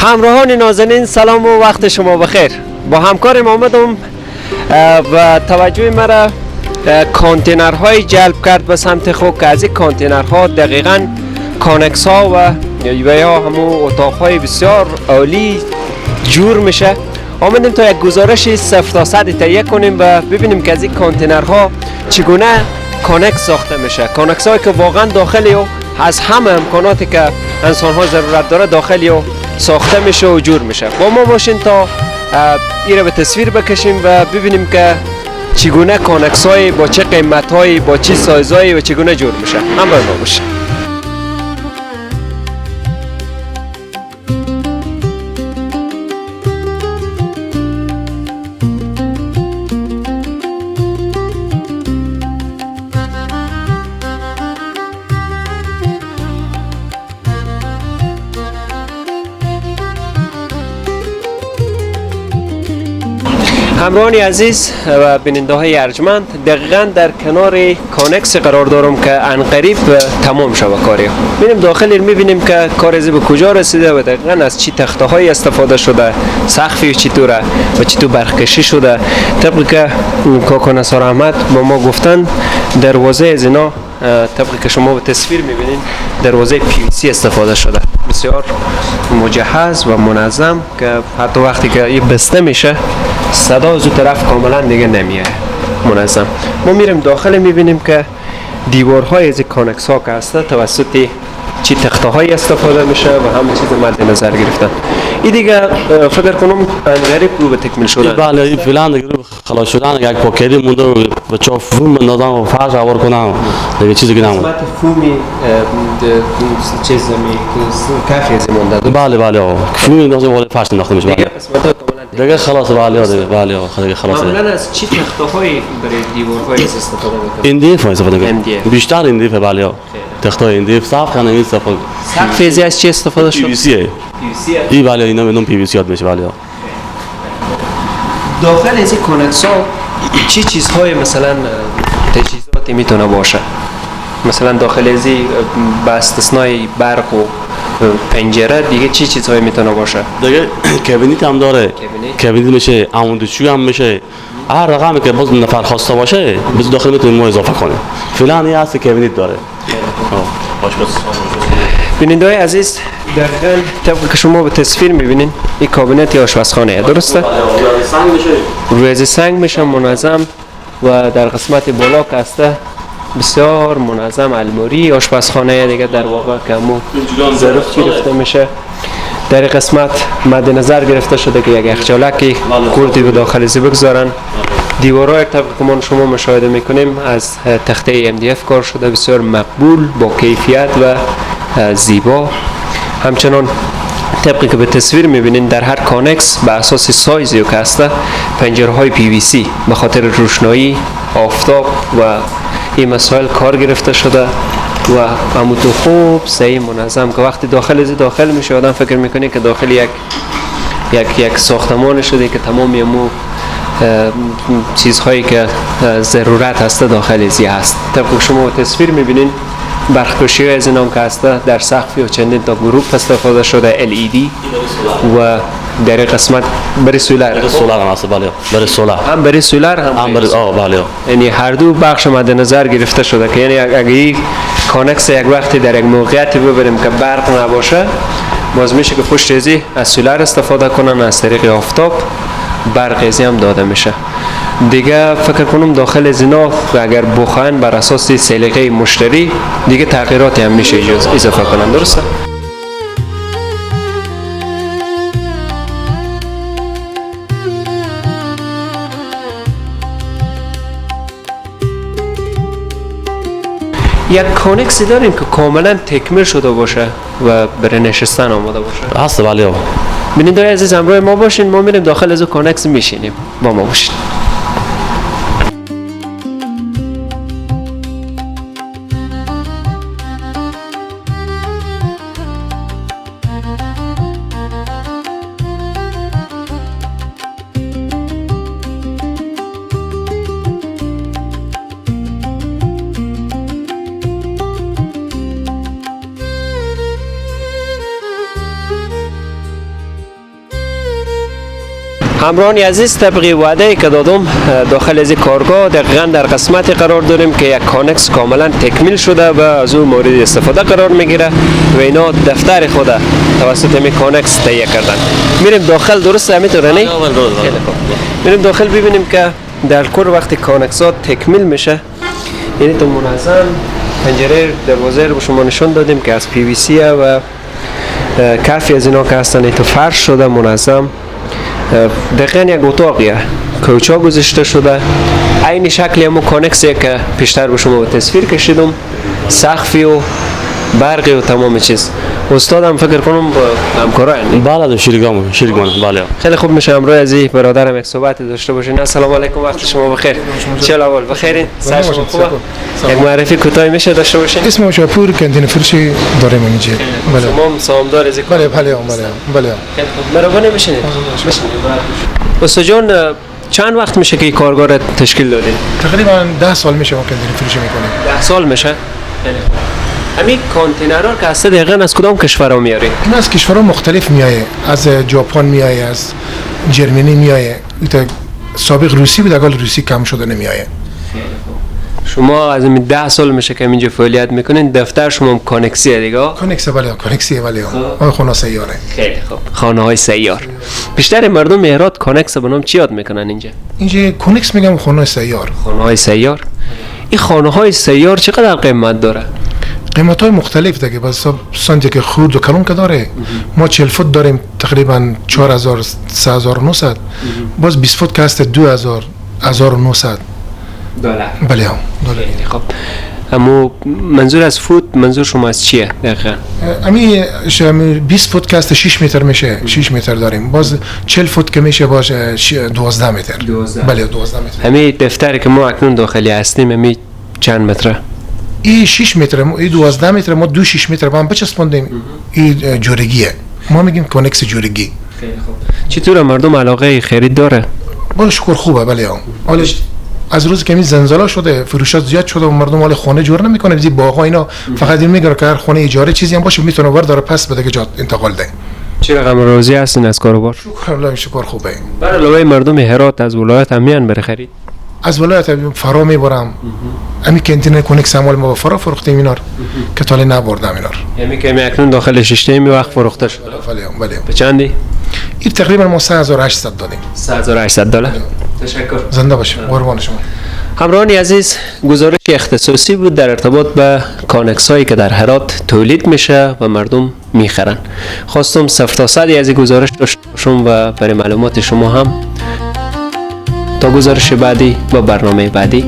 همراهان نازنین سلام و وقت شما بخیر. با همکارم آمدم و توجه مرا کانتینرهای جلب کرد به سمت خود که از این کانتینرها دقیقاً کانکس ها و یا همون اتاقهای بسیار عالی جور میشه. آمدیم تا یک گزارش 0 تا 100 تهیه کنیم و ببینیم که از این کانتینرها چگونه کانکس ساخته میشه. کانکس هایی که واقعا داخلی و از همه امکاناتی که انسان ها ضرورت داره داخلی و ساخته میشه و جور میشه. با ما باشین تا این به تصویر بکشیم و ببینیم که چگونه کانکس های با چه قیمت هایی با چه سایز هایی و چگونه جور میشه. همراه ما باشین. همراهان عزیز و بیننده های ارجمند، دقیقاً در کنار کانکس قرار دارم که عنقریب تمام شود کاری. ببینیم داخل میبینیم که کار از به کجا رسیده و دقیقاً از چی تخته های استفاده شده، سقفی چطوره و چطور برقکشی شده. طبقی که کاکا نصار احمد با ما گفتن دروازه از اینا طبقی که شما به تصویر میبینید دروازه PVC استفاده شده، بسیار مجهز و منظم که حتی وقتی که این بسته میشه صدا از اون طرف کاملا دیگه نمیاد، منظم. ما میریم داخل میبینیم که دیوارهای از کانکس ها که هسته توسط چی تخته های استفاده میشه و همه چیز مد نظر گرفتن. این دیگه فکر کنم عنقریب رو به تکمیل شدن. بله این فعلا دیگه خلاص شدن، یک پاکتی مونده و بچه‌ها فوم بندازن و فرش آور کنن دیگه چیزی که نمونده. قسمت فومی چیز کافی از مونده. بله فوم اندازه ولی فرش انداخته میشه. دیگه قسمت ها کاملا دیگه خلاص دیگه خلاص. معمولا از چی تخته های برای دیوارهای استفاده میکنید؟ اندیف استفاده میکنیم. MDF. بیشتر اندیف بله. تخته اندیف سقف کنه این استفاده. سقف از چی استفاده شد؟ PVC. ای بله اینا میدونم PVC یاد میشه بله. داخل از این کانکس ها چی چیزهای مثلا تجهیزاتی میتونه باشه؟ مثلا داخل از این به استثنای برق و پنجره دیگه چی چیزهایی میتونه باشه؟ دیگه کابینت هم داره. کابینت میشه، عمودچوی هم میشه. هر رقمی که باز نفر خواسته باشه بز داخل میتونیم ما اضافه کنیم. فعلا این هست کابینت داره. بیننده‌های عزیز، دقیقاً طبقی که شما به تصویر میبینین این کابینت آشپزخانه درسته؟ روی از سنگ میشه منظم و در قسمت بالا که هسته بسیار منظم الماری آشپزخانه دیگه در واقع که همون ظرف گرفته میشه. در قسمت مد نظر گرفته شده که یک یخچالکی کردی به داخل زی بگذارن. دیوارها طبق که شما مشاهده میکنیم از تخته MDF کار شده، بسیار مقبول با کیفیت و زیبا. همچنان طبقی که به تصویر میبینین در هر کانکس به اساس سایزی که هسته پنجره های PVC به خاطر روشنایی، آفتاب و این مسائل کار گرفته شده و همونطور خوب صحیح منظم که وقتی داخل میشه آدم فکر میکنه که داخل یک ساختمان شده که تمامی امو چیزهایی که ضرورت هسته داخل ازی هست. طبق شما به تصویر میبینین برقکشی از اینان که هسته در سقفی و چندین تا گروپ استفاده شده LED و در قسمت برای سولار هم هست بله. برای سولار هم برای سولار هم برای بله. یعنی هر دو بخش مد نظر گرفته شده که یعنی اگه کانکس یک وقتی در یک موقعیتی ببریم که برق نباشه باز میشه که پشت ازی از سولار استفاده کنن، از طریق آفتاب برق ازی هم داده میشه. دیگه فکر کنم داخل از اینا اگر بخواین بر اساس سلیقه مشتری دیگه تغییراتی هم میشه اضافه کنن، درسته؟ یک کانکسی داریم که کاملا تکمیل شده باشه و برای نشستن آماده باشه. هست بله. بیننده‌های عزیز همراه ما باشین، ما میریم داخل از کانکس میشینیم، با ما باشین. همراهان عزیز، طبق وعده که دادم داخل از کارگاه دقیقا در قسمت قرار داریم که یک کانکس کاملا تکمیل شده و از او مورد استفاده قرار میگیره و اینا دفتر خود توسط می کانکس تهیه کردن. میریم داخل، درسته همینطوره نه؟ خیلی خوب. میریم داخل ببینیم که در کل وقتی کانکس ها تکمیل میشه، یعنی تو منظم پنجره دروازه رو به شما نشون دادیم که از پی وی سی و کافی از اینا که هستن تو فرش شده منظم. دقیقا یک اتاقیه، کوچا گذاشته شده، عین شکلی همون کانکسیه که پیشتر به شما تصویر کشیدم، سقفی و برقی و تمام چیز. استادم فکر کنم با همکارای بله شریکم بله. خیلی خوب میشه امروز از این برادرم یک صحبت داشته باشین. السلام علیکم، وقت شما بخیر. چه احوال؟ بخیرین؟ سر شما خوبه؟ یک معرفی کوتاهی میشه داشته باشین؟ اسمم شاپور کانتین فروشی داریم اینجا. بله. شما سهامدار از بله بله. خیلی خوب. مرحبا نمیشینید؟ استاد جان، چند وقت میشه که این کارگاه را تشکیل دادین؟ تقریبا 10 سال میشه ما کانتین فروشی میکنیم. 10 سال میشه؟ خیلی خوب. همین کانتینرها که هسته دقیقاً از کدام کشورها میارین؟ این از کشورها مختلف میایه، از ژاپن میایه، از جرمنی میایه. این سابق روسی بود، اگر روسی کم شده نمیایه. شما از این 10 سال میشه که اینجا فعالیت میکنین. دفتر شما هم کانکسیه دیگه؟ کانکسیه بله. خانه سیاره. خیلی خوب. خانه های سیار. بیشتر مردم هرات کانکس به نام چی یاد میکنن اینجا؟ اینجا کانکس میگم خانه سیار. خانه های سیار. این خانه های سیار چقدر قیمت داره؟ قیمت های مختلف دیگه، بس سنجی که خرد و کلون که داره. ما 40 فوت داریم تقریبا 4000 3900. باز 20 فوت که هست 2000 1900 دلار. بله هم دلار. خب اما منظور از فوت منظور شما از چیه دقیقاً؟ امی 20 فوت که هست 6 متر میشه، 6 متر داریم. باز 40 فوت که میشه باشه 12 متر. بله 12 متر. همین دفتری که ما اکنون داخلی هستیم همین چند متره؟ این 6 متر، این 12 متر، ما 6 متر با هم بچسبوندیم. این جورگیه، ما میگیم کانکس جورگی. خیلی خوب. چطور مردم علاقه خرید داره؟ با شکر خوبه بله هم. حالا از روزی که می زنزلا شده فروشات زیاد شده و مردم حال خانه جور نمیکنه، بزی باغا اینا فقط این میگه که هر خانه اجاره چیزی هم باشه میتونه داره پس بده که جات انتقال ده. چه رقم راضی هستین از کاروبار؟ شکر الله، شکر خوبه. برای علاوه مردم هرات از ولایت هم میان برای خرید؟ از ولایت فرا میبرم. همین کانتین کانکس مال ما فرا فروختیم اینا که تالی نبردم اینا. یعنی که میکنن داخل شش می وقت فروخته شد. بله. به چندی؟ این تقریبا ما 3800 دادیم. 3800 دلار. تشکر. زنده باشید. قربان شما. همراهان عزیز، گزارش اختصاصی بود در ارتباط به کانکس هایی که در هرات تولید میشه و مردم میخرن. خواستم 0 تا 100 از این گزارش داشته باشم و برای معلومات شما هم. تا گزارش بعدی و برنامه بعدی